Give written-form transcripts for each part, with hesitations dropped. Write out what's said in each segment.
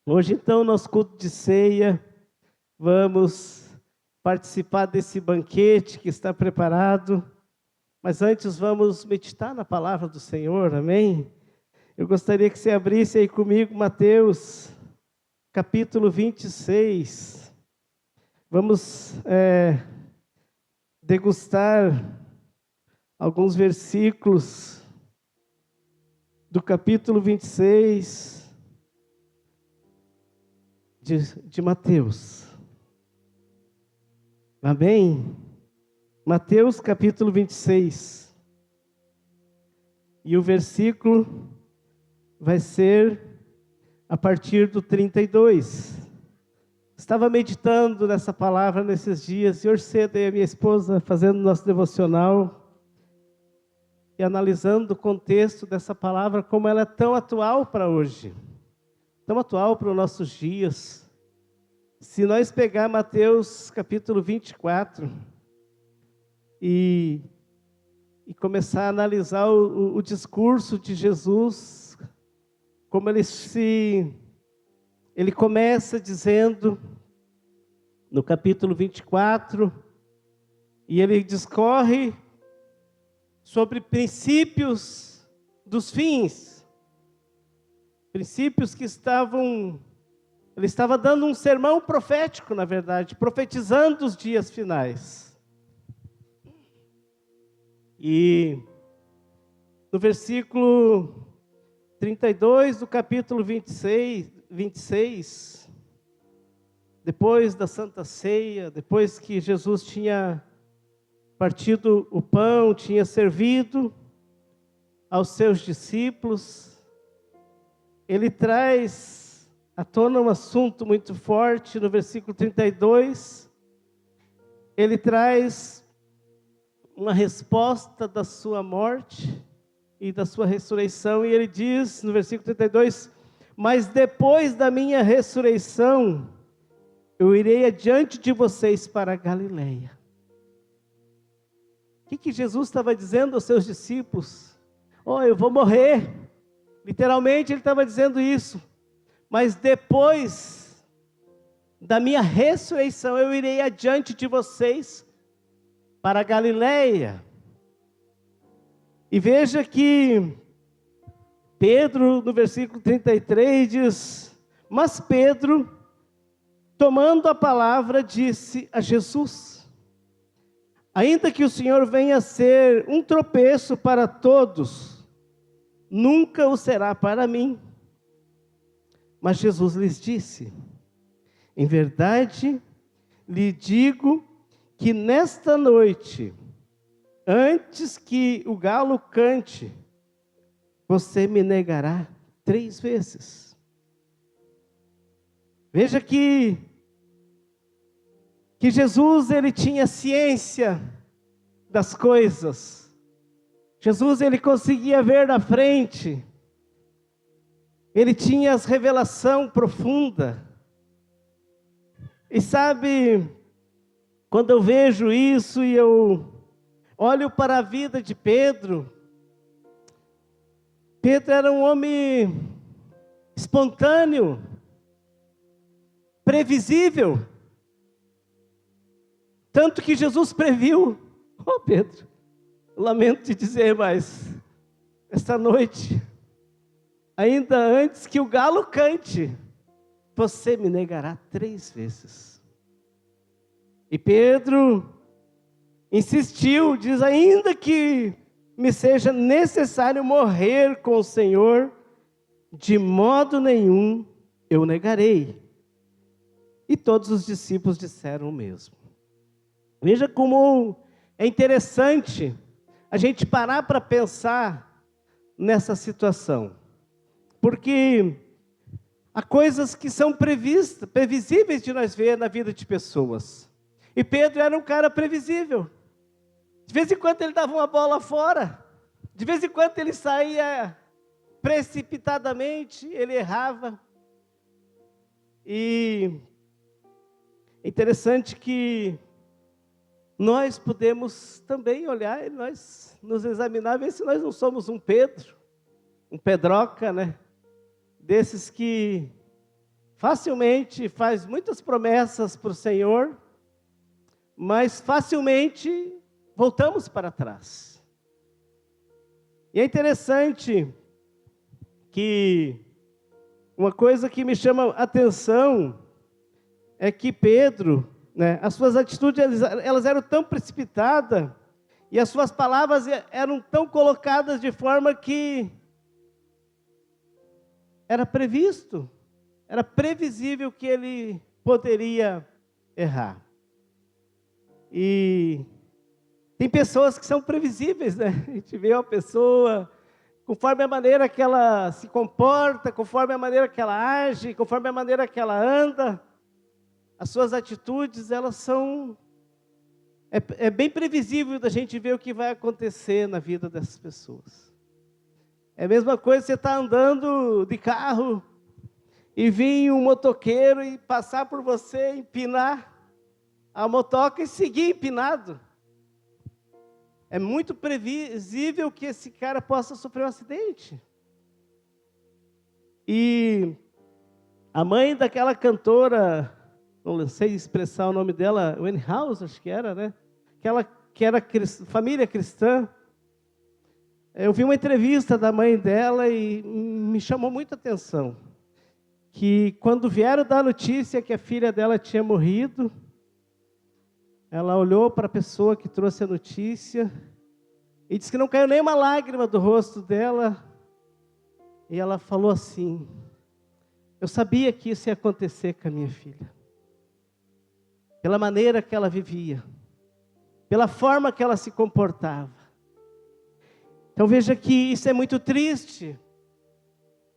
Hoje, então, nosso culto de ceia, vamos participar desse banquete que está preparado, mas antes vamos meditar na palavra do Senhor, amém? Eu gostaria que você abrisse aí comigo Mateus, capítulo 26. Vamos degustar alguns versículos do capítulo 26 de Mateus. Amém? Mateus capítulo 26. E o versículo vai ser a partir do 32. Estava meditando nessa palavra nesses dias, e hoje cedo eu e a minha esposa fazendo nosso devocional e analisando o contexto dessa palavra, como ela é tão atual para hoje, tão atual para os nossos dias. Se nós pegar Mateus capítulo 24 e começar a analisar o discurso de Jesus, como ele começa dizendo, no capítulo 24, e ele discorre sobre princípios dos fins, princípios que ele estava dando um sermão profético, na verdade, profetizando os dias finais. E no versículo 32 do capítulo 26, depois da Santa Ceia, depois que Jesus tinha partido o pão, tinha servido aos seus discípulos, ele traz à tona um assunto muito forte. No versículo 32, ele traz uma resposta da sua morte e da sua ressurreição, e ele diz no versículo 32, mas depois da minha ressurreição, eu irei adiante de vocês para a Galileia. O que Jesus estava dizendo aos seus discípulos? Eu vou morrer. Literalmente ele estava dizendo isso. Mas depois da minha ressurreição, eu irei adiante de vocês para a Galileia. E veja que Pedro, no versículo 33, diz, mas Pedro, tomando a palavra, disse a Jesus, ainda que o Senhor venha a ser um tropeço para todos, nunca o será para mim. Mas Jesus lhes disse, em verdade lhe digo que nesta noite, antes que o galo cante, você me negará 3 vezes. Veja que Jesus, ele tinha ciência das coisas. Jesus, ele conseguia ver na frente. Ele tinha as revelação profunda. E sabe, quando eu vejo isso e eu olho para a vida de Pedro, Pedro era um homem espontâneo, previsível. Tanto que Jesus previu, Pedro, lamento te dizer, mas esta noite, ainda antes que o galo cante, você me negará 3 vezes. E Pedro insistiu, diz, ainda que me seja necessário morrer com o Senhor, de modo nenhum eu negarei. E todos os discípulos disseram o mesmo. Veja como é interessante a gente parar para pensar nessa situação. Porque há coisas que são previsíveis de nós ver na vida de pessoas. E Pedro era um cara previsível. De vez em quando ele dava uma bola fora. De vez em quando ele saía precipitadamente, ele errava. E é interessante que nós podemos também olhar e nós nos examinar, ver se nós não somos um Pedro, um Pedroca, né? Desses que facilmente faz muitas promessas para o Senhor, mas facilmente voltamos para trás. E é interessante que uma coisa que me chama a atenção é que Pedro, né, as suas atitudes elas eram tão precipitadas e as suas palavras eram tão colocadas de forma que era previsto, era previsível que ele poderia errar. E tem pessoas que são previsíveis, né? A gente vê uma pessoa, conforme a maneira que ela se comporta, conforme a maneira que ela age, conforme a maneira que ela anda, as suas atitudes, elas são... É bem previsível da gente ver o que vai acontecer na vida dessas pessoas. É a mesma coisa você estar andando de carro e vir um motoqueiro e passar por você, empinar a motoca e seguir empinado. É muito previsível que esse cara possa sofrer um acidente. E a mãe daquela cantora, não sei expressar o nome dela, Winehouse, acho que era, né? Que era família cristã. Eu vi uma entrevista da mãe dela e me chamou muita atenção. Que quando vieram dar a notícia que a filha dela tinha morrido, ela olhou para a pessoa que trouxe a notícia e disse que não caiu nenhuma lágrima do rosto dela. E ela falou assim: eu sabia que isso ia acontecer com a minha filha. Pela maneira que ela vivia, pela forma que ela se comportava. Então veja que isso é muito triste.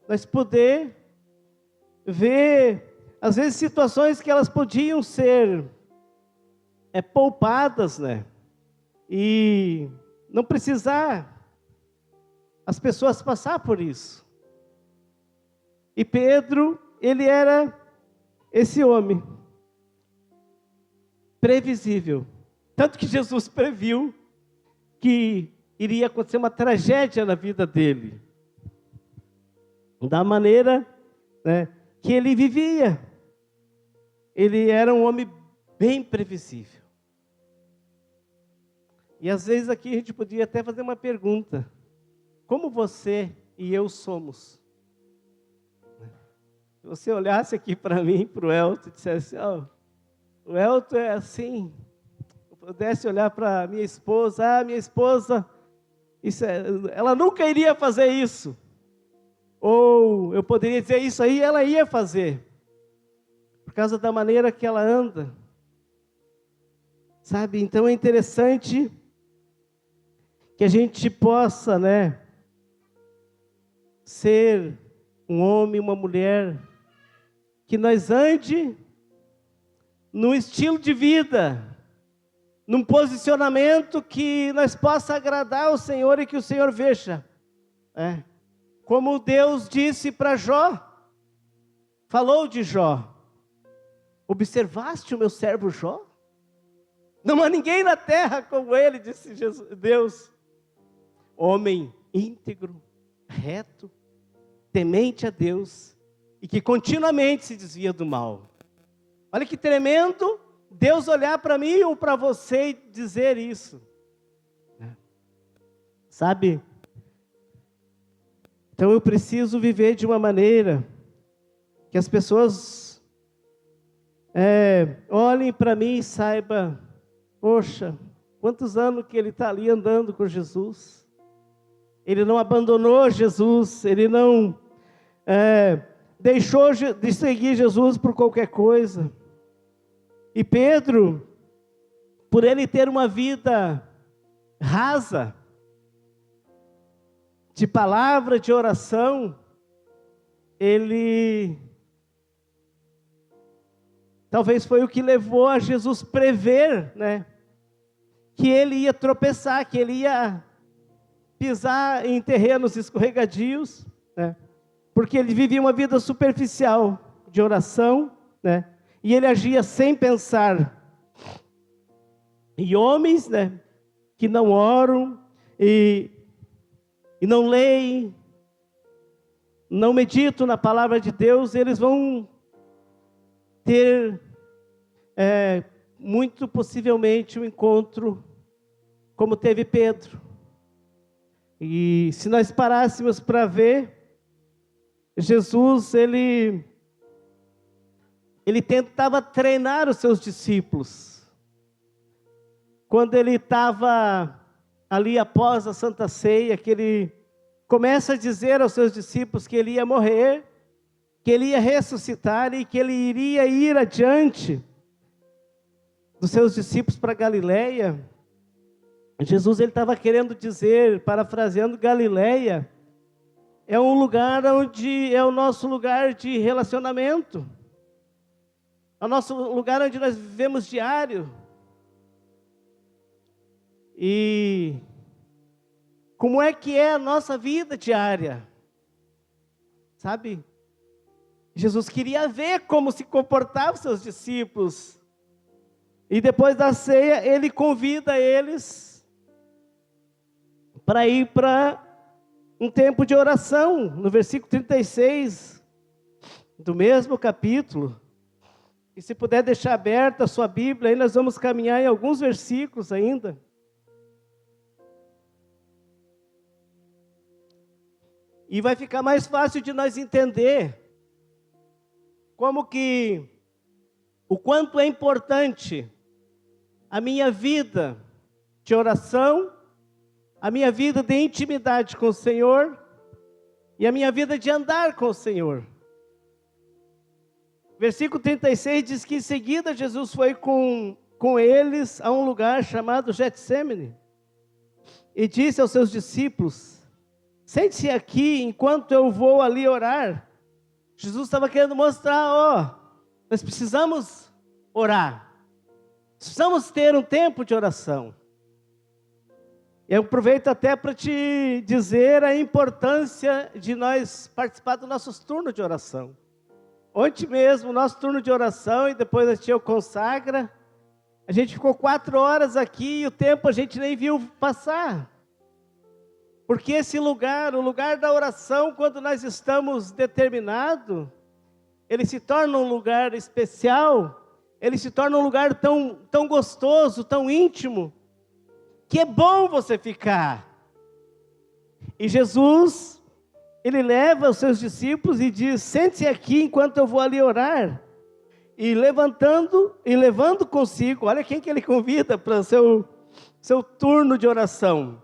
Nós poder ver, às vezes, situações que elas podiam ser poupadas, né? E não precisar as pessoas passar por isso. E Pedro, ele era esse homem previsível. Tanto que Jesus previu que iria acontecer uma tragédia na vida dele. Da maneira, né, que ele vivia. Ele era um homem bem previsível. E às vezes aqui a gente podia até fazer uma pergunta: como você e eu somos? Se você olhasse aqui para mim, para o Elton, e dissesse: o Elton é assim. Eu pudesse olhar para minha esposa: minha esposa, ela nunca iria fazer isso. Ou eu poderia dizer: isso aí ela ia fazer, por causa da maneira que ela anda. Sabe, então é interessante que a gente possa, né, ser um homem, uma mulher, que nós ande num estilo de vida, num posicionamento que nós possa agradar ao Senhor e que o Senhor veja. Como Deus disse para Jó, falou de Jó: observaste o meu servo Jó? Não há ninguém na terra como ele, disse Deus. Homem íntegro, reto, temente a Deus e que continuamente se desvia do mal. Olha que tremendo Deus olhar para mim ou para você e dizer isso. Sabe? Então eu preciso viver de uma maneira que as pessoas olhem para mim e saibam: poxa, quantos anos que ele está ali andando com Jesus. Ele não abandonou Jesus, ele não deixou de seguir Jesus por qualquer coisa. E Pedro, por ele ter uma vida rasa, de palavra, de oração, ele talvez foi o que levou a Jesus prever, né, que ele ia tropeçar, que ele ia pisar em terrenos escorregadios, né, porque ele vivia uma vida superficial de oração, né, e ele agia sem pensar. E homens, né, que não oram e não leem, não meditam na palavra de Deus, eles vão ter, muito possivelmente, um encontro como teve Pedro. E se nós parássemos para ver, Jesus, ele tentava treinar os seus discípulos. Quando ele estava ali após a Santa Ceia, que ele começa a dizer aos seus discípulos que ele ia morrer, que ele ia ressuscitar e que ele iria ir adiante dos seus discípulos para Galileia. Jesus, ele estava querendo dizer, parafraseando, Galileia é um lugar onde é o nosso lugar de relacionamento, é o nosso lugar onde nós vivemos diário. E como é que é a nossa vida diária? Sabe? Jesus queria ver como se comportavam os seus discípulos. E depois da ceia, ele convida eles para ir para um tempo de oração, no versículo 36 do mesmo capítulo. E se puder deixar aberta a sua Bíblia, aí nós vamos caminhar em alguns versículos ainda. E vai ficar mais fácil de nós entender como que, o quanto é importante a minha vida de oração, a minha vida de intimidade com o Senhor e a minha vida de andar com o Senhor. Versículo 36 diz que em seguida Jesus foi com eles a um lugar chamado Getsêmani e disse aos seus discípulos: sente-se aqui enquanto eu vou ali orar. Jesus estava querendo mostrar, nós precisamos orar, precisamos ter um tempo de oração. Eu aproveito até para te dizer a importância de nós participar dos nossos turnos de oração. Ontem mesmo, nosso turno de oração, e depois a tia consagra, a gente ficou 4 horas aqui e o tempo a gente nem viu passar. Porque esse lugar, o lugar da oração, quando nós estamos determinados, ele se torna um lugar especial, ele se torna um lugar tão gostoso, tão íntimo, que é bom você ficar. E Jesus, ele leva os seus discípulos e diz: sente-se aqui enquanto eu vou ali orar. E levando consigo, olha quem que ele convida para o seu turno de oração.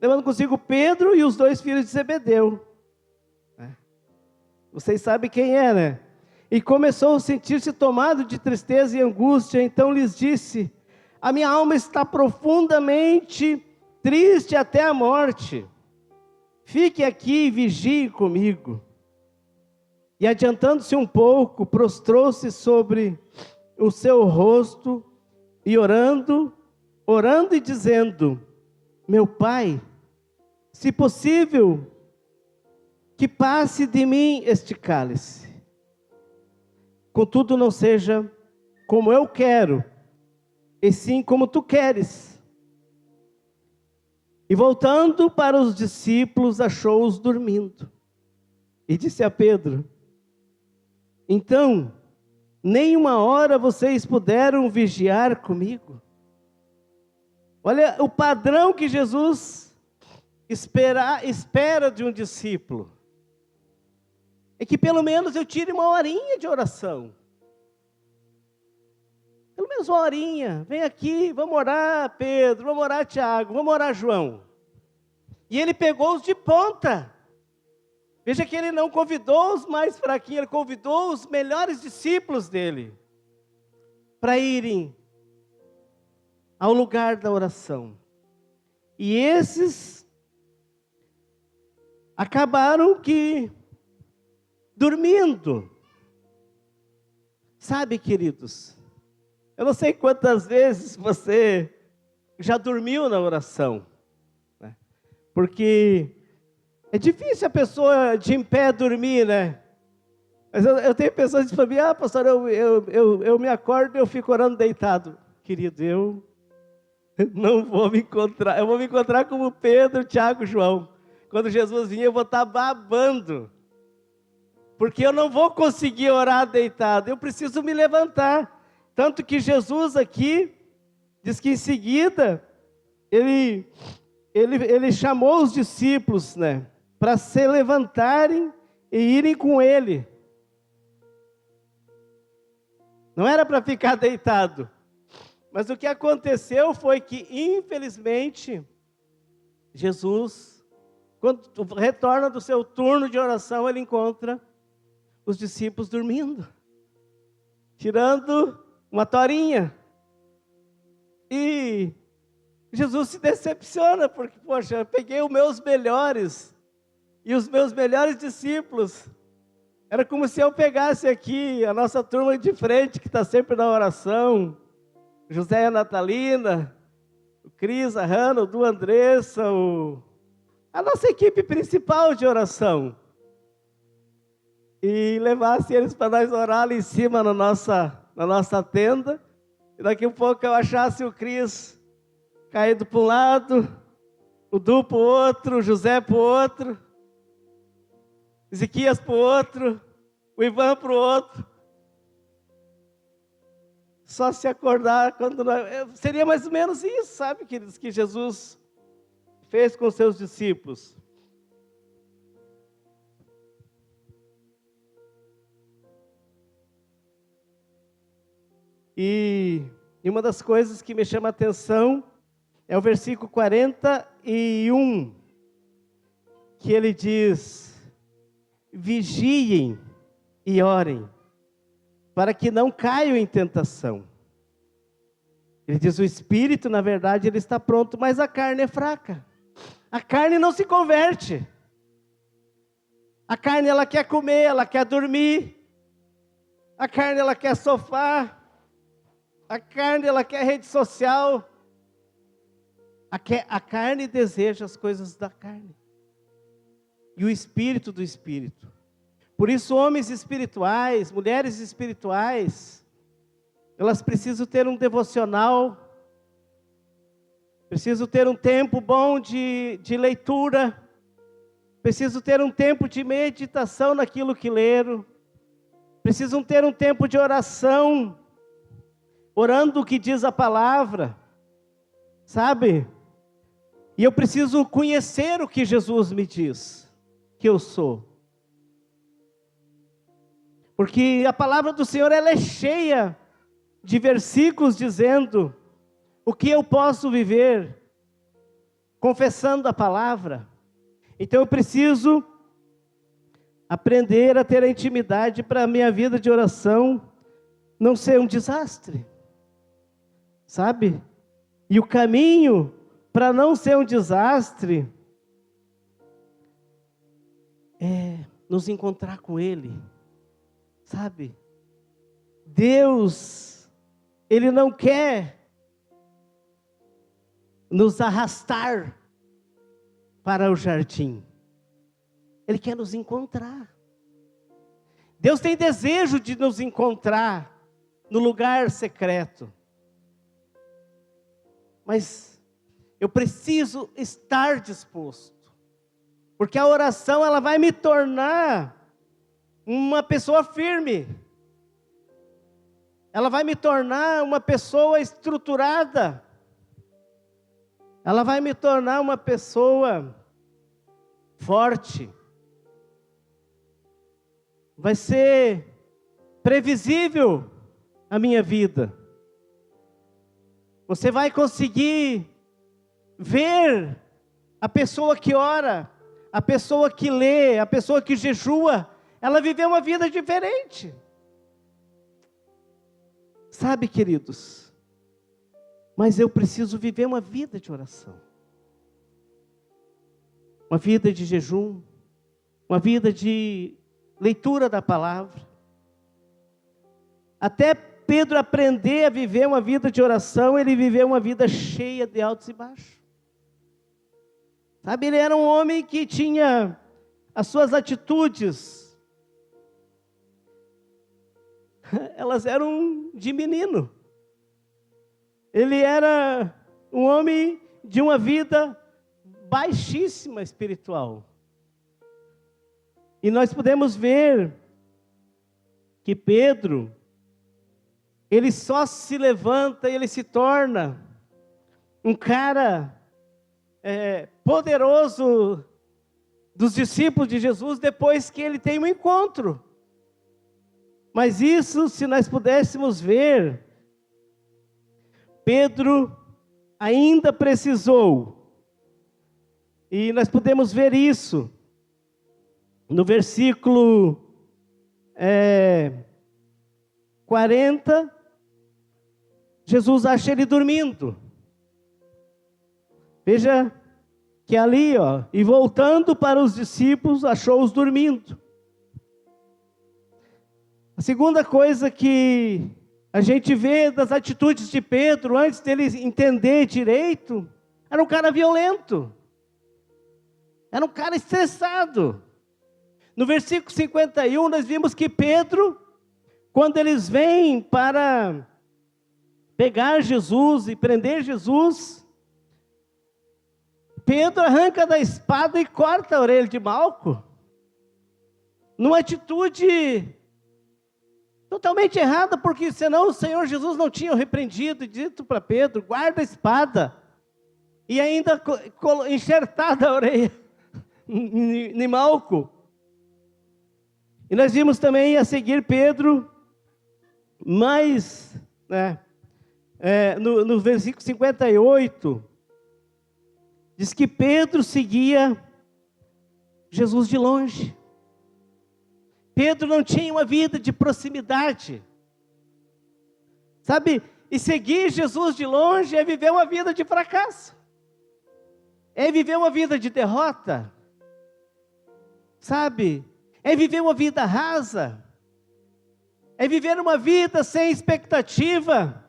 Levando consigo Pedro e os 2 filhos de Zebedeu. Vocês sabem quem é, né? E começou a sentir-se tomado de tristeza e angústia. Então lhes disse: a minha alma está profundamente triste até a morte. Fique aqui e vigie comigo. E adiantando-se um pouco, prostrou-se sobre o seu rosto e orando e dizendo: meu Pai, se possível, que passe de mim este cálice. Contudo, não seja como eu quero, e sim como tu queres. E voltando para os discípulos, achou-os dormindo. E disse a Pedro: então, nem 1 hora vocês puderam vigiar comigo? Olha o padrão que Jesus espera de um discípulo. É que pelo menos eu tire 1 horinha de oração. Pelo menos 1 horinha. Vem aqui, vamos orar, Pedro, vamos orar, Tiago, vamos orar, João. E ele pegou os de ponta. Veja que ele não convidou os mais fraquinhos, ele convidou os melhores discípulos dele para irem ao lugar da oração. E esses acabaram dormindo. Sabe, queridos, eu não sei quantas vezes você já dormiu na oração, né? Porque é difícil a pessoa de em pé dormir, né? Mas eu tenho pessoas que dizem para mim: pastor, eu me acordo e eu fico orando deitado. Querido, eu não vou me encontrar, eu vou me encontrar como Pedro, Tiago, João. Quando Jesus vir, eu vou estar babando. porque eu não vou conseguir orar deitado, eu preciso me levantar. Tanto que Jesus aqui diz que em seguida ele chamou os discípulos, né, para se levantarem e irem com ele. Não era para ficar deitado. Mas o que aconteceu foi que, infelizmente, Jesus, quando retorna do seu turno de oração, ele encontra os discípulos dormindo, tirando uma torinha. E Jesus se decepciona, porque, poxa, eu peguei os meus melhores, e os meus melhores discípulos. Era como se eu pegasse aqui a nossa turma de frente, que está sempre na oração, José e a Natalina, o Cris, a Hanna, o Du, a Andressa, a nossa equipe principal de oração. E levasse eles para nós orar ali em cima na nossa tenda. E daqui a pouco eu achasse o Cris caído para um lado, o Du para o outro, o José para o outro, Ezequias para o outro, o Ivan para o outro. Só se acordar quando seria mais ou menos isso, sabe, queridos, que Jesus fez com seus discípulos. E uma das coisas que me chama a atenção é o versículo 41, que ele diz: vigiem e orem, para que não caiam em tentação. Ele diz, o espírito, na verdade, ele está pronto, mas a carne é fraca. A carne não se converte. A carne, ela quer comer, ela quer dormir. A carne, ela quer sofá. A carne, ela quer rede social. A carne deseja as coisas da carne. E o espírito do espírito. Por isso, homens espirituais, mulheres espirituais, elas precisam ter um devocional, precisam ter um tempo bom de leitura, precisam ter um tempo de meditação naquilo que leram, precisam ter um tempo de oração, orando o que diz a palavra, sabe? E eu preciso conhecer o que Jesus me diz que eu sou. Porque a palavra do Senhor, ela é cheia de versículos dizendo o que eu posso viver, confessando a palavra. Então eu preciso aprender a ter a intimidade para a minha vida de oração não ser um desastre, sabe? E o caminho para não ser um desastre é nos encontrar com Ele. Sabe, Deus, Ele não quer nos arrastar para o jardim. Ele quer nos encontrar. Deus tem desejo de nos encontrar no lugar secreto. Mas eu preciso estar disposto. Porque a oração, ela vai me tornar uma pessoa firme. Ela vai me tornar uma pessoa estruturada. Ela vai me tornar uma pessoa forte. Vai ser previsível a minha vida. Você vai conseguir ver a pessoa que ora, a pessoa que lê, a pessoa que jejua, ela viveu uma vida diferente. Sabe, queridos, mas eu preciso viver uma vida de oração. Uma vida de jejum, uma vida de leitura da palavra. Até Pedro aprender a viver uma vida de oração, ele viveu uma vida cheia de altos e baixos. Sabe, ele era um homem que tinha as suas atitudes, elas eram de menino. Ele era um homem de uma vida baixíssima espiritual. E nós podemos ver que Pedro, ele só se levanta e ele se torna um cara poderoso dos discípulos de Jesus depois que ele tem um encontro. Mas isso, se nós pudéssemos ver, Pedro ainda precisou. E nós podemos ver isso no versículo 40, Jesus acha ele dormindo. Veja que ali, e voltando para os discípulos, achou-os dormindo. A segunda coisa que a gente vê das atitudes de Pedro, antes dele entender direito, era um cara violento. Era um cara estressado. No versículo 51, nós vimos que Pedro, quando eles vêm para pegar Jesus e prender Jesus, Pedro arranca da espada e corta a orelha de Malco, numa atitude totalmente errada, porque senão o Senhor Jesus não tinha repreendido e dito para Pedro, guarda a espada, e ainda enxertada a orelha em Malco. E nós vimos também a seguir Pedro, mais, no versículo 58, diz que Pedro seguia Jesus de longe. Pedro não tinha uma vida de proximidade. Sabe, e seguir Jesus de longe é viver uma vida de fracasso. É viver uma vida de derrota. Sabe, é viver uma vida rasa. É viver uma vida sem expectativa.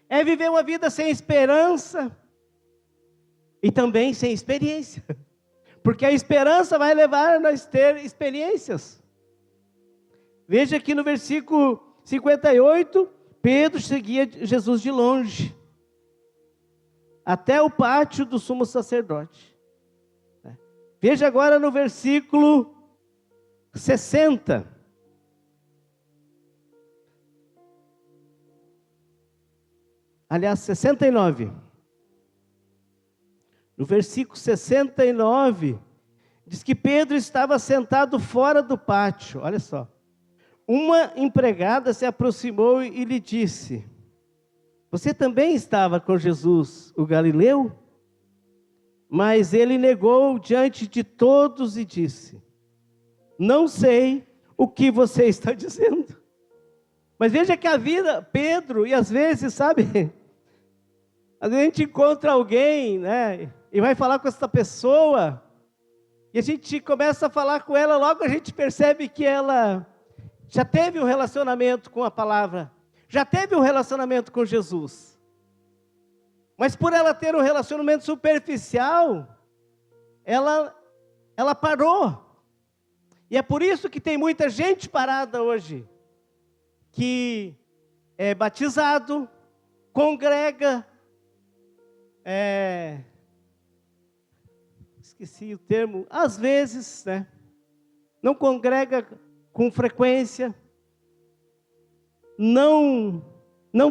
É viver uma vida sem esperança. E também sem experiência. Porque a esperança vai levar a nós ter experiências. Veja aqui no versículo 58, Pedro seguia Jesus de longe, até o pátio do sumo sacerdote. Veja agora no versículo 60. Aliás, 69. No versículo 69, diz que Pedro estava sentado fora do pátio. Olha só. Uma empregada se aproximou e lhe disse: você também estava com Jesus, o Galileu? Mas ele negou diante de todos e disse: não sei o que você está dizendo. Mas veja que a vida, Pedro, e às vezes, sabe, às vezes a gente encontra alguém, e vai falar com essa pessoa, e a gente começa a falar com ela, logo a gente percebe que ela já teve um relacionamento com a palavra, já teve um relacionamento com Jesus. Mas por ela ter um relacionamento superficial, ela parou. E é por isso que tem muita gente parada hoje, que é batizado, congrega, esqueci o termo, às vezes, não congrega com frequência, não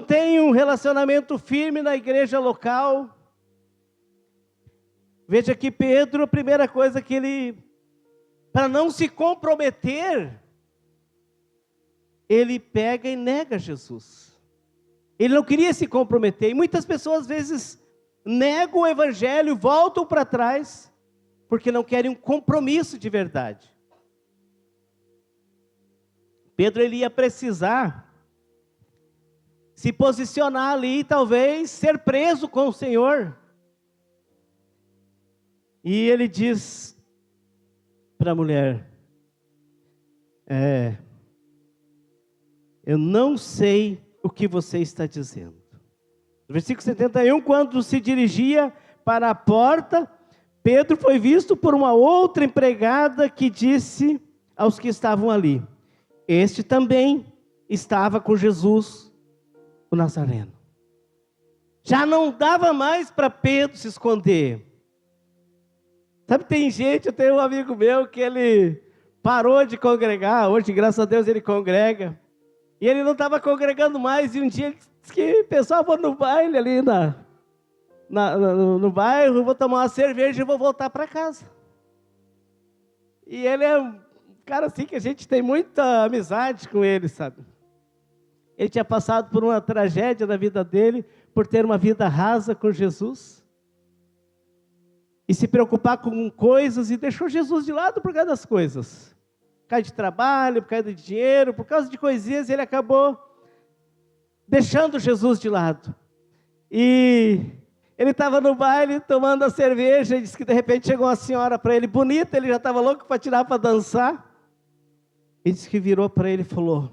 tem um relacionamento firme na igreja local. Veja que Pedro, a primeira coisa que ele, para não se comprometer, ele pega e nega Jesus. Ele não queria se comprometer, e muitas pessoas às vezes negam o evangelho, voltam para trás, porque não querem um compromisso de verdade. Pedro, ele ia precisar se posicionar ali, talvez ser preso com o Senhor. E ele diz para a mulher: eu não sei o que você está dizendo. No versículo 71, quando se dirigia para a porta, Pedro foi visto por uma outra empregada que disse aos que estavam ali: este também estava com Jesus, o Nazareno. Já não dava mais para Pedro se esconder. Sabe, tem gente, eu tenho um amigo meu que ele parou de congregar, hoje graças a Deus ele congrega, E ele não estava congregando mais, e um dia ele disse que pessoal, vou no baile ali no bairro, vou tomar uma cerveja e vou voltar para casa. E ele é um cara assim que a gente tem muita amizade com ele, sabe? Ele tinha passado por uma tragédia na vida dele, por ter uma vida rasa com Jesus. E se preocupar com coisas, e deixou Jesus de lado por causa das coisas. Por causa de trabalho, por causa de dinheiro, por causa de coisinhas, ele acabou deixando Jesus de lado. E ele estava no baile tomando a cerveja, e disse que de repente chegou uma senhora para ele, bonita, ele já estava louco para tirar para dançar. E disse que virou para ele e falou: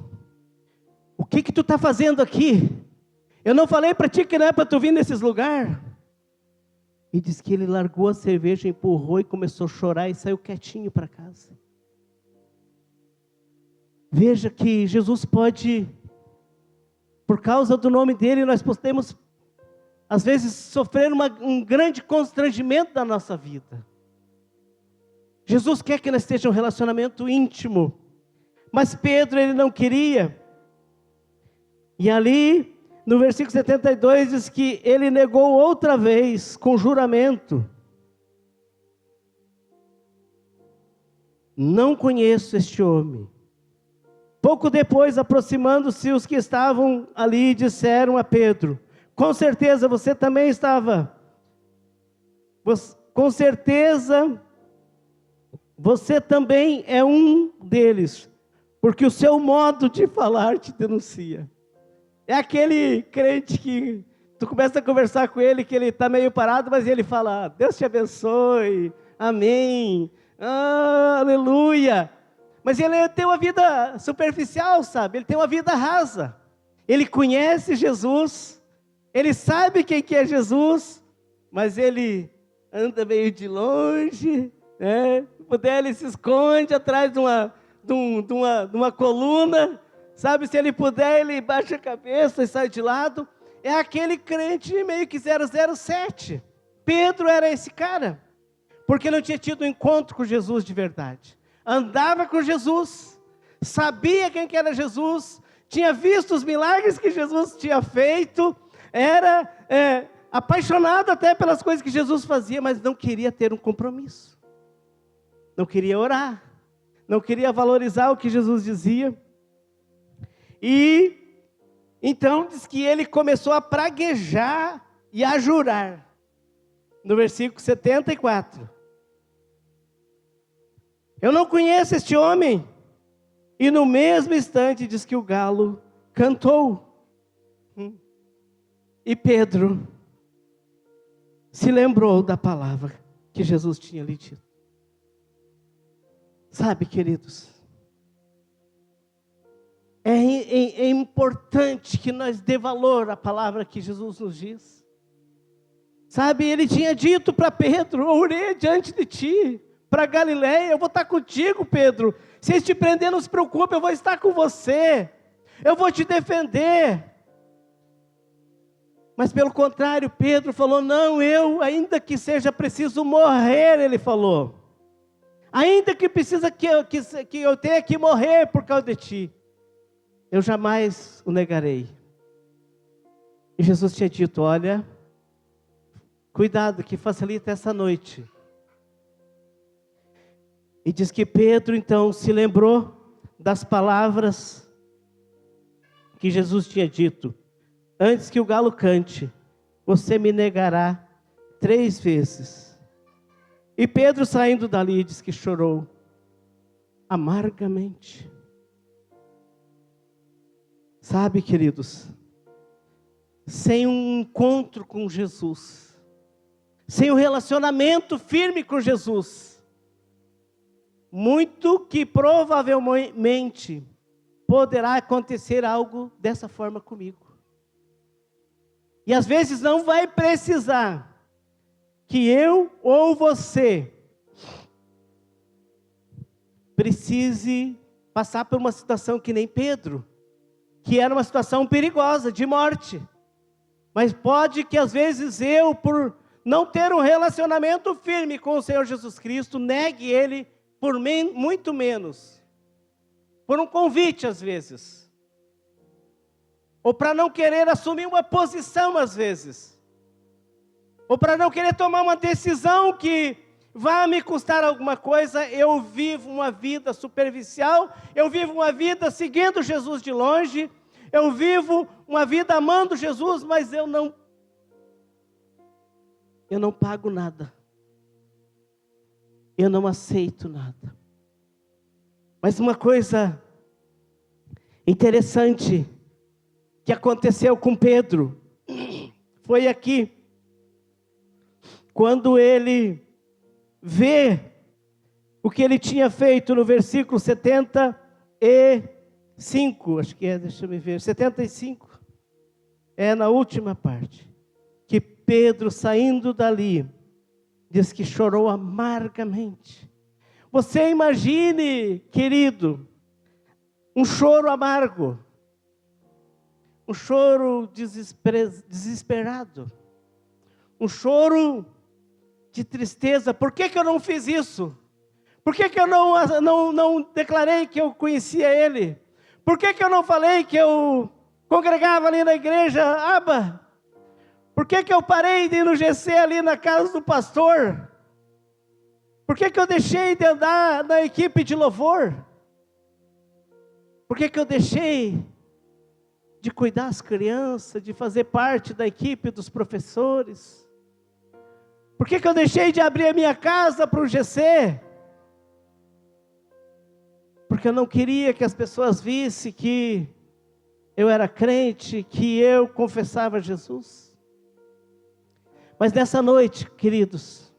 o que tu está fazendo aqui? Eu não falei para ti que não é para tu vir nesses lugares? E disse que ele largou a cerveja, empurrou e começou a chorar e saiu quietinho para casa. Veja que Jesus pode, por causa do nome dele, nós podemos, às vezes, sofrer um grande constrangimento da nossa vida. Jesus quer que nós estejamos em um relacionamento íntimo, mas Pedro, ele não queria. E ali, no versículo 72, diz que ele negou outra vez, com juramento: não conheço este homem. Pouco depois, aproximando-se os que estavam ali, disseram a Pedro: com certeza você também estava. Com certeza você também é um deles, porque o seu modo de falar te denuncia. É aquele crente que tu começa a conversar com ele, que ele está meio parado, mas ele fala: Deus te abençoe, amém, aleluia. Mas ele tem uma vida superficial, sabe? Ele tem uma vida rasa. Ele conhece Jesus, ele sabe quem que é Jesus, mas ele anda meio de longe, né? Se puder, ele se esconde atrás de uma coluna, sabe? Se ele puder, ele baixa a cabeça e sai de lado. É aquele crente meio que 007. Pedro era esse cara, porque não tinha tido um encontro com Jesus de verdade. Andava com Jesus, sabia quem que era Jesus, tinha visto os milagres que Jesus tinha feito, era apaixonado até pelas coisas que Jesus fazia, mas não queria ter um compromisso, não queria orar, não queria valorizar o que Jesus dizia. E então diz que ele começou a praguejar e a jurar, no versículo 74. Eu não conheço este homem. E no mesmo instante diz que o galo cantou. E Pedro se lembrou da palavra que Jesus tinha lhe dito. Sabe, queridos, é importante que nós dê valor à palavra que Jesus nos diz. Sabe, ele tinha dito para Pedro: eu orei diante de ti, para Galileia, eu vou estar contigo, Pedro. Se eles te prender, não se preocupe, eu vou estar com você, eu vou te defender. Mas pelo contrário, Pedro falou: não, ainda que seja preciso morrer, ele falou, ainda que precisa que eu tenha que morrer por causa de ti, eu jamais o negarei. E Jesus tinha dito: olha, cuidado que facilita essa noite. E diz que Pedro então se lembrou das palavras que Jesus tinha dito: antes que o galo cante, você me negará 3 vezes. E Pedro, saindo dali, diz que chorou amargamente. Sabe, queridos, sem um encontro com Jesus, sem um relacionamento firme com Jesus, muito que provavelmente poderá acontecer algo dessa forma comigo. E às vezes não vai precisar que eu ou você precise passar por uma situação que nem Pedro, que era uma situação perigosa, de morte. Mas pode que às vezes eu, por não ter um relacionamento firme com o Senhor Jesus Cristo, negue Ele por muito menos, por um convite às vezes. ou para não querer assumir uma posição às vezes, ou para não querer tomar uma decisão que vai me custar alguma coisa, eu vivo uma vida superficial, eu vivo uma vida seguindo Jesus de longe, eu vivo uma vida amando Jesus, mas eu não pago nada, eu não aceito nada. Mas uma coisa interessante que aconteceu com Pedro foi aqui, quando ele vê o que ele tinha feito no versículo 75, acho que é, deixa eu ver, 75, é na última parte, que Pedro, saindo dali, diz que chorou amargamente. Você imagine, querido, um choro amargo, um choro desesperado, um choro de tristeza. Por que eu não fiz isso? Por que eu não declarei que eu conhecia Ele? Por que eu não falei que eu congregava ali na igreja Aba? Por que eu parei de ir no GC ali na casa do pastor? Por que eu deixei de andar na equipe de louvor? Por que eu deixei de cuidar das crianças, de fazer parte da equipe dos professores? Por que eu deixei de abrir a minha casa para o GC? Porque eu não queria que as pessoas vissem que eu era crente, que eu confessava Jesus. Mas nessa noite, queridos,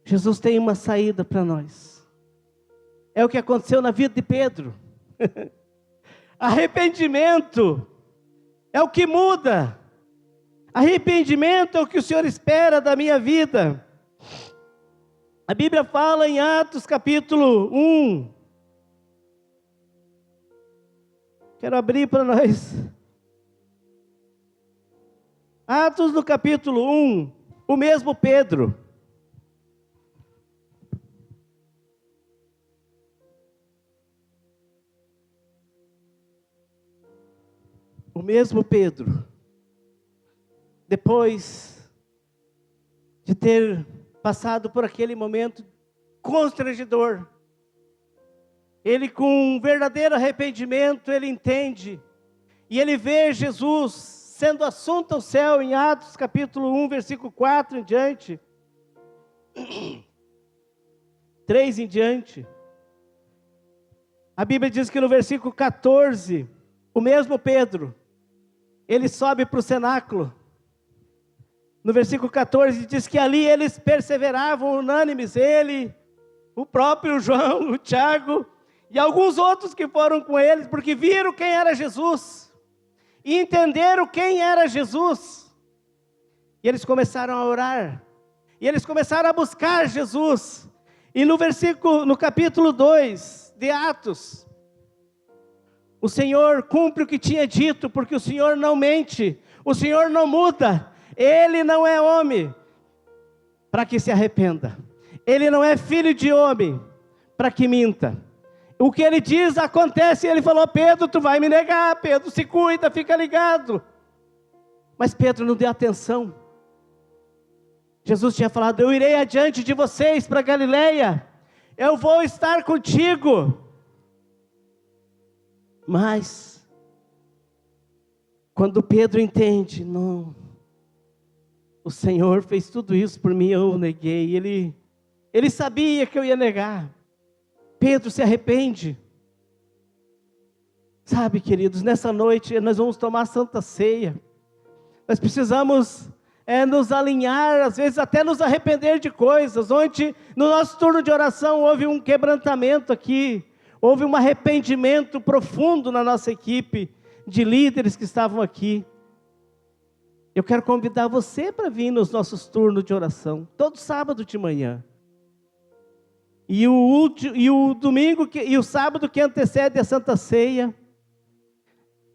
Jesus tem uma saída para nós. É o que aconteceu na vida de Pedro. Arrependimento é o que muda. Arrependimento é o que o Senhor espera da minha vida. A Bíblia fala em Atos capítulo 1. Quero abrir para nós. Atos no capítulo 1, o mesmo Pedro. O mesmo Pedro, depois de ter passado por aquele momento constrangedor, ele com um verdadeiro arrependimento, ele entende, e ele vê Jesus sendo assunto ao céu, em Atos capítulo 1, versículo 4 em diante, 3 em diante. A Bíblia diz que no versículo 14, o mesmo Pedro, ele sobe para o cenáculo. No versículo 14 diz que ali eles perseveravam unânimes, ele, o próprio João, o Tiago e alguns outros que foram com eles, porque viram quem era Jesus e entenderam quem era Jesus. E eles começaram a orar, e eles começaram a buscar Jesus. E no capítulo 2 de Atos, o Senhor cumpre o que tinha dito, porque o Senhor não mente, o Senhor não muda, Ele não é homem para que se arrependa, Ele não é filho de homem para que minta. O que Ele diz acontece. Ele falou: Pedro, tu vai me negar, Pedro, se cuida, fica ligado. Mas Pedro não deu atenção. Jesus tinha falado: eu irei adiante de vocês para Galileia, eu vou estar contigo. Mas, quando Pedro entende, não, o Senhor fez tudo isso por mim, eu neguei, ele sabia que eu ia negar. Pedro se arrepende. Sabe, queridos, nessa noite nós vamos tomar a Santa Ceia, nós precisamos nos alinhar, às vezes até nos arrepender de coisas. Ontem, no nosso turno de oração, houve um quebrantamento aqui, houve um arrependimento profundo na nossa equipe de líderes que estavam aqui. Eu quero convidar você para vir nos nossos turnos de oração, todo sábado de manhã. E o domingo e o sábado que antecede a Santa Ceia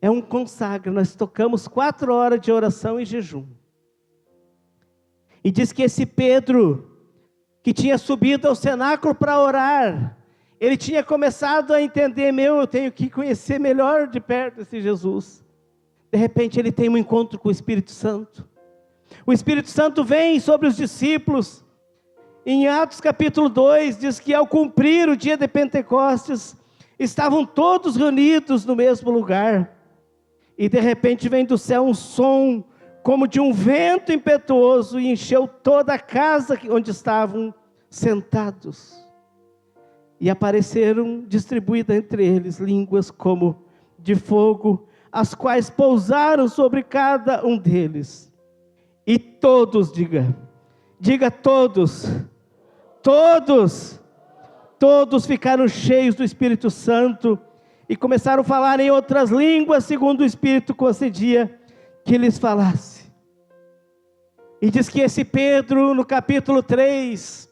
é um consagra. Nós tocamos 4 horas de oração e jejum. E diz que esse Pedro, que tinha subido ao cenáculo para orar, ele tinha começado a entender: eu tenho que conhecer melhor de perto esse Jesus. De repente ele tem um encontro com o Espírito Santo. O Espírito Santo vem sobre os discípulos. Em Atos capítulo 2, diz que ao cumprir o dia de Pentecostes, estavam todos reunidos no mesmo lugar. E de repente vem do céu um som, como de um vento impetuoso, e encheu toda a casa onde estavam sentados. E apareceram distribuídas entre eles línguas como de fogo, as quais pousaram sobre cada um deles. E todos, diga todos ficaram cheios do Espírito Santo e começaram a falar em outras línguas, segundo o Espírito concedia que lhes falasse. E diz que esse Pedro, no capítulo 3,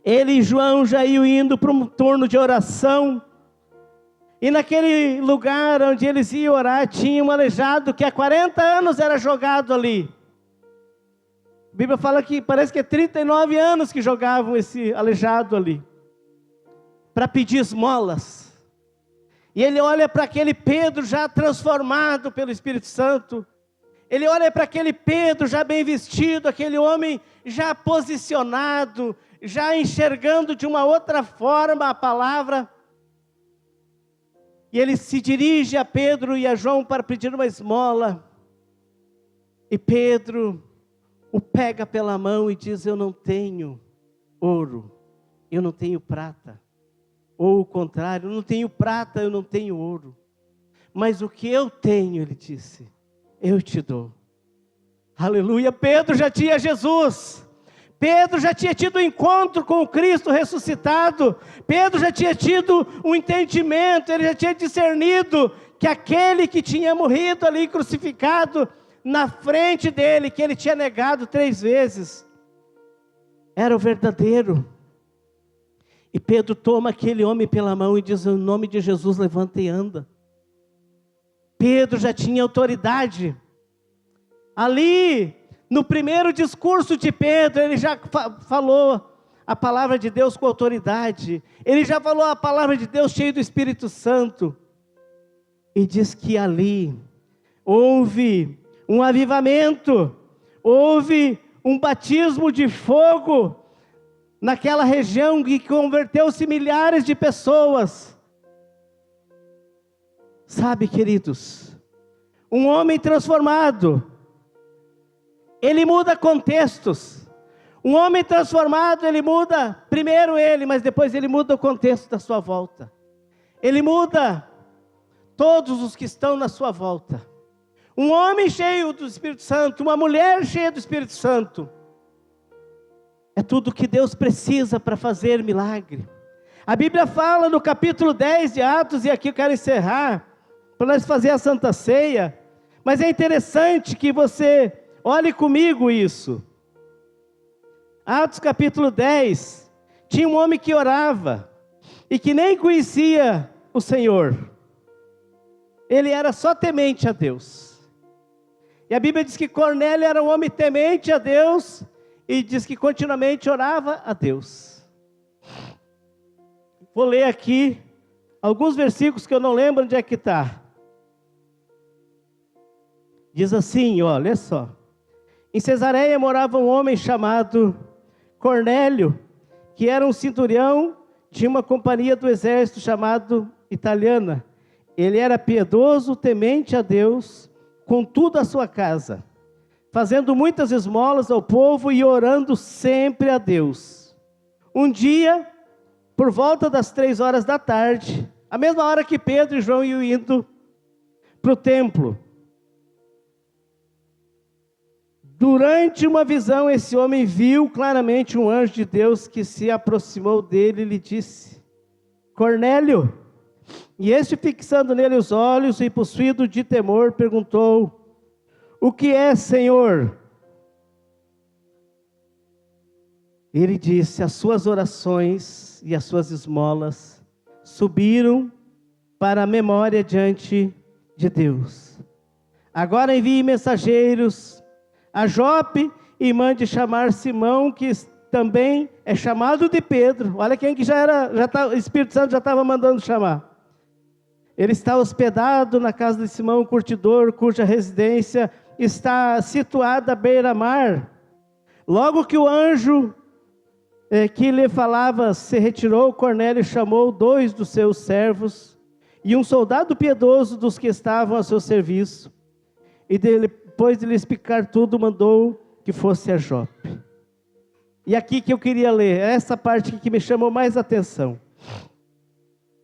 ele e João já iam indo para um turno de oração, e naquele lugar onde eles iam orar, tinha um aleijado que há 40 anos era jogado ali. A Bíblia fala que parece que é 39 anos que jogavam esse aleijado ali, para pedir esmolas. E ele olha para aquele Pedro já transformado pelo Espírito Santo. Ele olha para aquele Pedro já bem vestido, aquele homem já posicionado, já enxergando de uma outra forma a palavra. E ele se dirige a Pedro e a João para pedir uma esmola. E Pedro o pega pela mão e diz: eu não tenho ouro, eu não tenho prata. Ou o contrário, eu não tenho prata, eu não tenho ouro. Mas o que eu tenho, ele disse, eu te dou. Aleluia. Pedro já tinha Jesus. Pedro já tinha tido um encontro com o Cristo ressuscitado. Pedro já tinha tido um entendimento, ele já tinha discernido que aquele que tinha morrido ali crucificado na frente dele, que ele tinha negado 3 vezes, era o verdadeiro. E Pedro toma aquele homem pela mão e diz: em nome de Jesus, levanta e anda. Pedro já tinha autoridade. Ali, no primeiro discurso de Pedro, ele já falou a palavra de Deus com autoridade. Ele já falou a palavra de Deus cheio do Espírito Santo. E diz que ali houve um avivamento, houve um batismo de fogo naquela região, que converteu-se milhares de pessoas. Sabe, queridos, um homem transformado, ele muda contextos. Um homem transformado, ele muda, primeiro ele, mas depois ele muda o contexto da sua volta. Ele muda todos os que estão na sua volta. Um homem cheio do Espírito Santo, uma mulher cheia do Espírito Santo, é tudo que Deus precisa para fazer milagre. A Bíblia fala no capítulo 10 de Atos, e aqui eu quero encerrar, para nós fazer a Santa Ceia, mas é interessante que você olhe comigo isso. Atos capítulo 10, tinha um homem que orava, e que nem conhecia o Senhor. Ele era só temente a Deus. E a Bíblia diz que Cornélio era um homem temente a Deus, e diz que continuamente orava a Deus. Vou ler aqui alguns versículos que eu não lembro onde é que está. Diz assim, olha só. Em Cesareia morava um homem chamado Cornélio, que era um centurião de uma companhia do exército chamado Italiana. Ele era piedoso, temente a Deus, com tudo a sua casa, fazendo muitas esmolas ao povo e orando sempre a Deus. Um dia, por volta das 3 horas da tarde, a mesma hora que Pedro e João iam indo para o templo, durante uma visão, esse homem viu claramente um anjo de Deus que se aproximou dele e lhe disse: Cornélio. E este, fixando nele os olhos e possuído de temor, perguntou: o que é, Senhor? Ele disse: as suas orações e as suas esmolas subiram para a memória diante de Deus. Agora envie mensageiros a Jope e mande chamar Simão, que também é chamado de Pedro. Olha quem que o Espírito Santo já estava mandando chamar. Ele está hospedado na casa de Simão, o curtidor, cuja residência está situada à beira-mar. Logo que o anjo que lhe falava se retirou, Cornélio chamou 2 dos seus servos e um soldado piedoso dos que estavam a seu serviço. E depois de lhe explicar tudo, mandou que fosse a Jope. E aqui que eu queria ler, essa parte que me chamou mais atenção.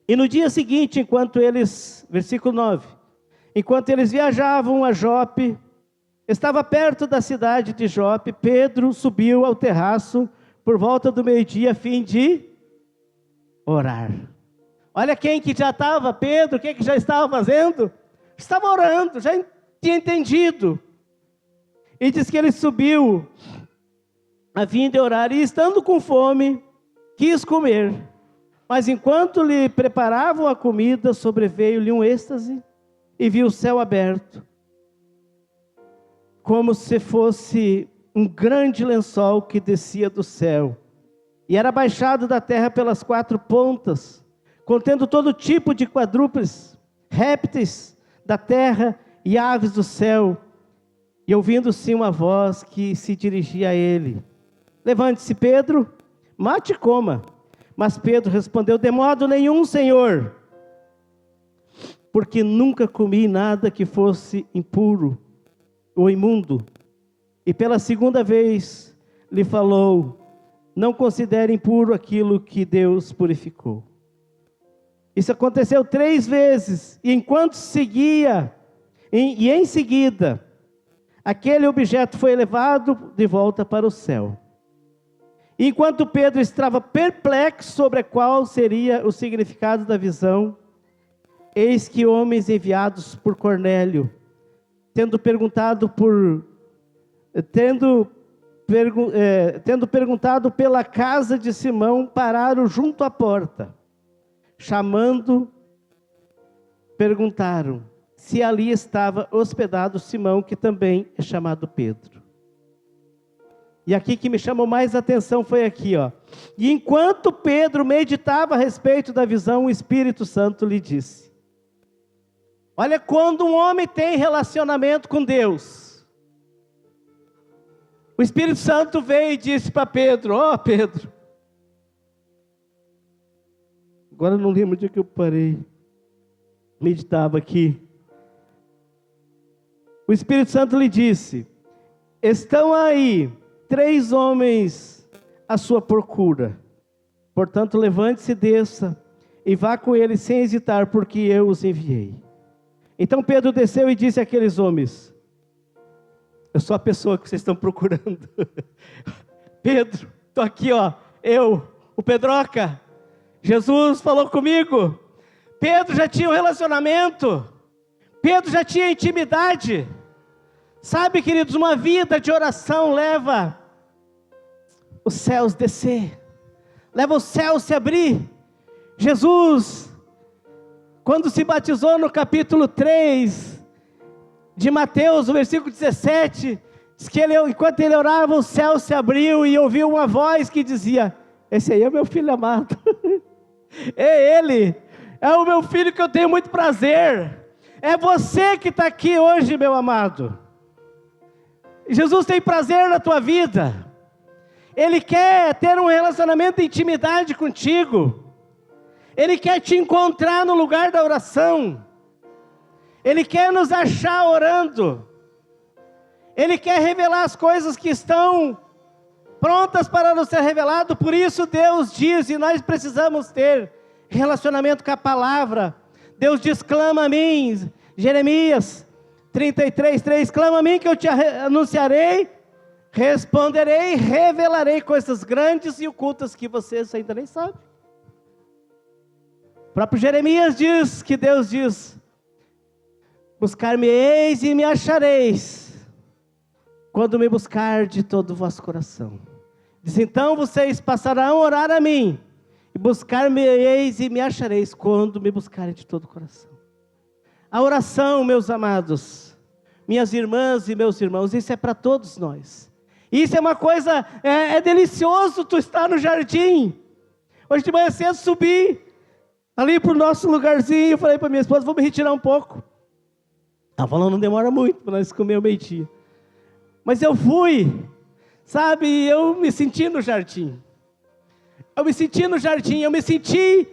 E no dia seguinte, versículo 9, enquanto eles viajavam a Jope, estava perto da cidade de Jope, Pedro subiu ao terraço por volta do meio-dia a fim de orar. Olha quem que já estava, Pedro, o que já estava fazendo? Estava orando, já tinha entendido. E diz que ele subiu a fim de orar, e estando com fome, quis comer. Mas enquanto lhe preparavam a comida, sobreveio-lhe um êxtase, e viu o céu aberto, como se fosse um grande lençol que descia do céu, e era baixado da terra pelas 4 pontas, contendo todo tipo de quadrúpedes, répteis da terra e aves do céu. E ouvindo-se uma voz que se dirigia a ele: levante-se, Pedro, mate e coma. Mas Pedro respondeu: de modo nenhum, Senhor, porque nunca comi nada que fosse impuro ou imundo. E pela segunda vez lhe falou: não considere impuro aquilo que Deus purificou. Isso aconteceu 3 vezes, e enquanto seguia, e em seguida, aquele objeto foi levado de volta para o céu. E enquanto Pedro estava perplexo sobre qual seria o significado da visão, eis que homens enviados por Cornélio, tendo perguntado pela casa de Simão, pararam junto à porta. Chamando, perguntaram se ali estava hospedado Simão, que também é chamado Pedro. E aqui que me chamou mais atenção foi aqui, ó. E enquanto Pedro meditava a respeito da visão, o Espírito Santo lhe disse: olha, quando um homem tem relacionamento com Deus, o Espírito Santo veio e disse para Pedro: ó, Pedro, agora eu não lembro o dia que eu parei, meditava aqui. O Espírito Santo lhe disse: estão aí 3 homens à sua procura. Portanto, levante-se, desça e vá com eles sem hesitar, porque eu os enviei. Então Pedro desceu e disse àqueles homens: eu sou a pessoa que vocês estão procurando. Pedro, estou aqui, ó, eu, o Pedroca. Jesus falou comigo. Pedro já tinha um relacionamento. Pedro já tinha intimidade. Sabe, queridos, uma vida de oração leva os céus descer, leva os céus se abrir. Jesus, quando se batizou no capítulo 3 de Mateus, no versículo 17, diz que enquanto ele orava, o céu se abriu e ouviu uma voz que dizia: esse aí é meu filho amado. É ele, é o meu filho que eu tenho muito prazer. É você que está aqui hoje, meu amado. Jesus tem prazer na tua vida. Ele quer ter um relacionamento de intimidade contigo. Ele quer te encontrar no lugar da oração. Ele quer nos achar orando. Ele quer revelar as coisas que estão prontas para nos ser revelado. Por isso Deus diz, e nós precisamos ter relacionamento com a palavra. Deus diz: clama a mim, Jeremias 33:3, clama a mim que eu te anunciarei, responderei, revelarei coisas grandes e ocultas que vocês ainda nem sabem. O próprio Jeremias diz que Deus diz: buscar-me-eis e me achareis, quando me buscar de todo o vosso coração. Diz: então vocês passarão a orar a mim, e buscar-me-eis e me achareis, quando me buscarem de todo o coração. A oração, meus amados, minhas irmãs e meus irmãos, isso é para todos nós. Isso é uma coisa, é delicioso tu estar no jardim. Hoje de manhã cedo subi, ali para o nosso lugarzinho. Eu falei para minha esposa, vou me retirar um pouco. Ela falou, não demora muito para nós comer o meio-dia. Mas eu fui, sabe, eu me senti no jardim. Eu me senti,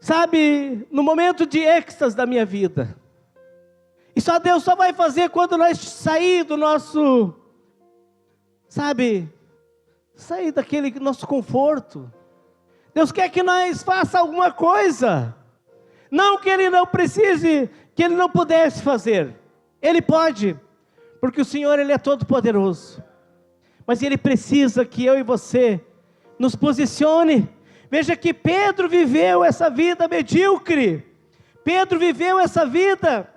sabe, no momento de êxtase da minha vida. E só Deus só vai fazer quando nós sair do nosso, sabe, sair daquele nosso conforto. Deus quer que nós faça alguma coisa. Não que Ele não precise, que Ele não pudesse fazer. Ele pode, porque o Senhor, Ele é todo poderoso. Mas Ele precisa que eu e você nos posicione. Veja que Pedro viveu essa vida medíocre. Pedro viveu essa vida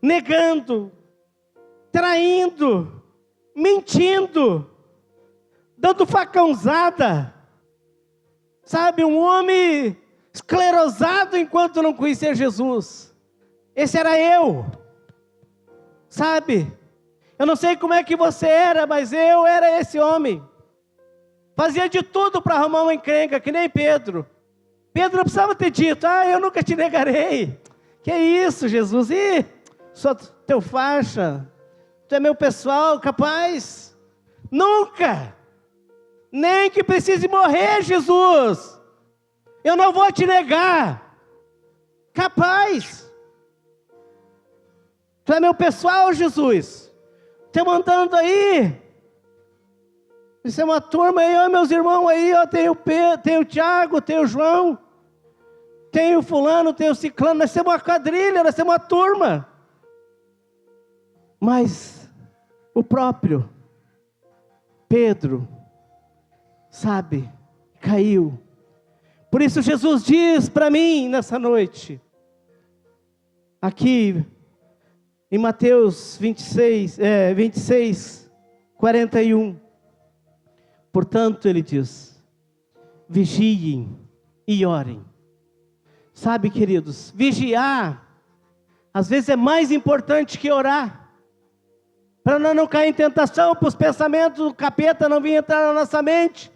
negando, traindo, mentindo, dando facãozada. Sabe, um homem esclerosado enquanto não conhecia Jesus. Esse era eu. Sabe, eu não sei como é que você era, mas eu era esse homem. Fazia de tudo para arrumar uma encrenca, que nem Pedro. Pedro não precisava ter dito, eu nunca te negarei. Que isso, Jesus? Sou teu faixa, tu é meu pessoal, capaz. Nunca. Nem que precise morrer, Jesus. Eu não vou te negar. Capaz. Tu é meu pessoal, Jesus. Estou mandando aí. Isso é uma turma aí, meus irmãos aí, tem o Pedro, tem o Tiago, tem o João, tem o fulano, tem o ciclano. Nós temos uma quadrilha, nós temos uma turma. Mas o próprio Pedro, sabe, caiu. Por isso Jesus diz para mim nessa noite, aqui em Mateus 26, 41. Portanto, ele diz, vigiem e orem. Sabe, queridos, vigiar, às vezes é mais importante que orar. Para nós não cair em tentação, para os pensamentos do capeta não vir entrar na nossa mente.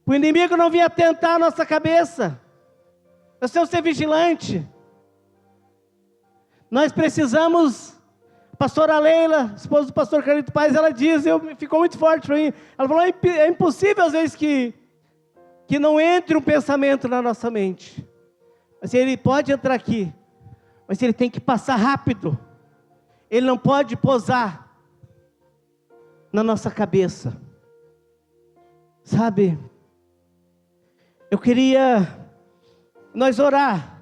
O inimigo não vinha tentar a nossa cabeça. Nós temos que ser vigilantes. Nós precisamos, a pastora Leila, esposa do pastor Carlito Paes, ela diz, ficou muito forte para mim, ela falou, é impossível às vezes que não entre um pensamento na nossa mente. Mas ele pode entrar aqui, mas ele tem que passar rápido. Ele não pode pousar na nossa cabeça. Sabe, eu queria nós orar